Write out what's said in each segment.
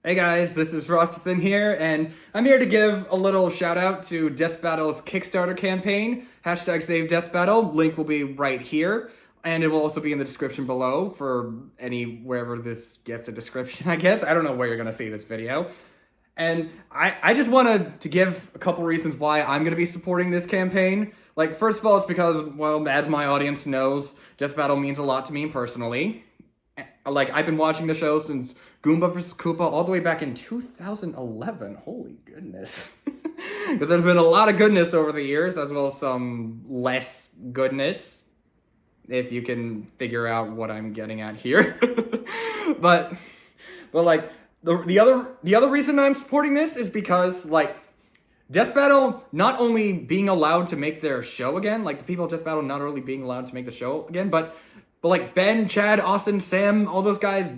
Hey guys, this is Frostathan here, and I'm here to give a little shout out to Death Battle's Kickstarter campaign, hashtag Save Death Battle. Link will be right here, and it will also be in the description below for wherever this gets a description, I guess. I don't know where you're gonna see this video. And I just wanted to give a couple reasons why I'm going to be supporting this campaign. Like, first of all, it's because, well, as my audience knows, Death Battle means a lot to me personally. Like, I've been watching the show since Goomba vs. Koopa all the way back in 2011. Holy goodness. Because there's been a lot of goodness over the years, as well as some less goodness, if you can figure out what I'm getting at here. but like, the other reason I'm supporting this is because, like, Death Battle not only being allowed to make their show again, like, the people at Death Battle not only being allowed to make the show again, but like, Ben, Chad, Austin, Sam, all those guys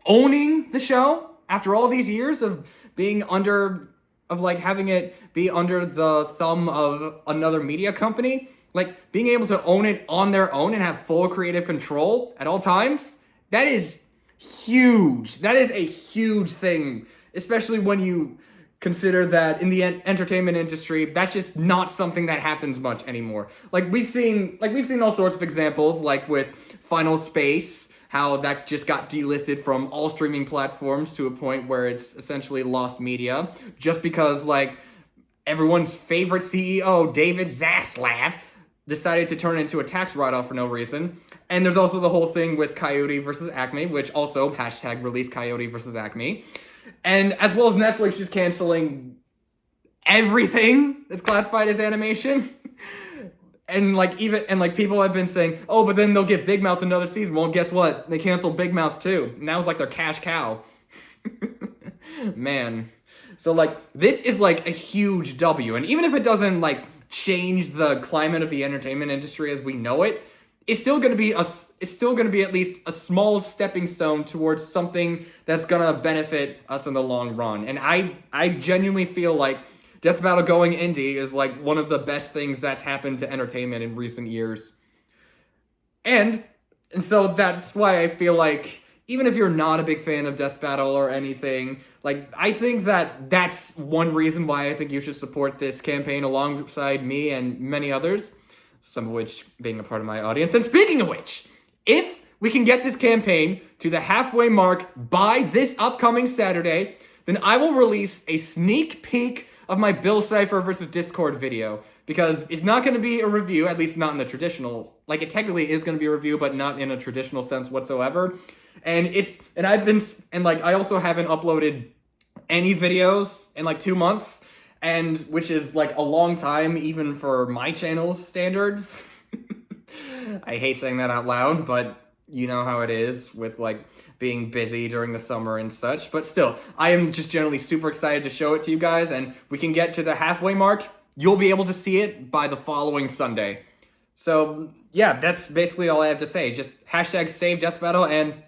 owning the show after all these years of being having it be under the thumb of another media company, like, being able to own it on their own and have full creative control at all times, that is huge. That is a huge thing, especially when you consider that in the entertainment industry, that's just not something that happens much anymore. Like, we've seen all sorts of examples, like with Final Space, how that just got delisted from all streaming platforms to a point where it's essentially lost media, just because, like, everyone's favorite CEO, David Zaslav, decided to turn it into a tax write-off for no reason. And there's also the whole thing with Coyote versus Acme, which also hashtag release Coyote versus Acme. And as well as Netflix just canceling everything that's classified as animation. And people have been saying, oh, but then they'll give Big Mouth another season. Well, guess what? They canceled Big Mouth too. And that was like their cash cow. Man. So, like, this is like a huge W. And even if it doesn't, like, change the climate of the entertainment industry as we know it, it's still going to be at least a small stepping stone towards something that's going to benefit us in the long run. And I genuinely feel like Death Battle going indie is, like, one of the best things that's happened to entertainment in recent years. And so that's why I feel like, even if you're not a big fan of Death Battle or anything, like, I think that that's one reason why I think you should support this campaign alongside me and many others, some of which being a part of my audience. And speaking of which, if we can get this campaign to the halfway mark by this upcoming Saturday, then I will release a sneak peek of my Bill Cipher versus Discord video, because it's not going to be a review, at least not in the traditional, like, it technically is going to be a review, but not in a traditional sense whatsoever. And I also haven't uploaded any videos in, like, 2 months, and which is, like, a long time even for my channel's standards. I hate saying that out loud, but you know how it is with, like, being busy during the summer and such. But still, I am just generally super excited to show it to you guys, and we can get to the halfway mark. You'll be able to see it by the following Sunday. So, yeah, that's basically all I have to say. Just hashtag Save Death Battle, and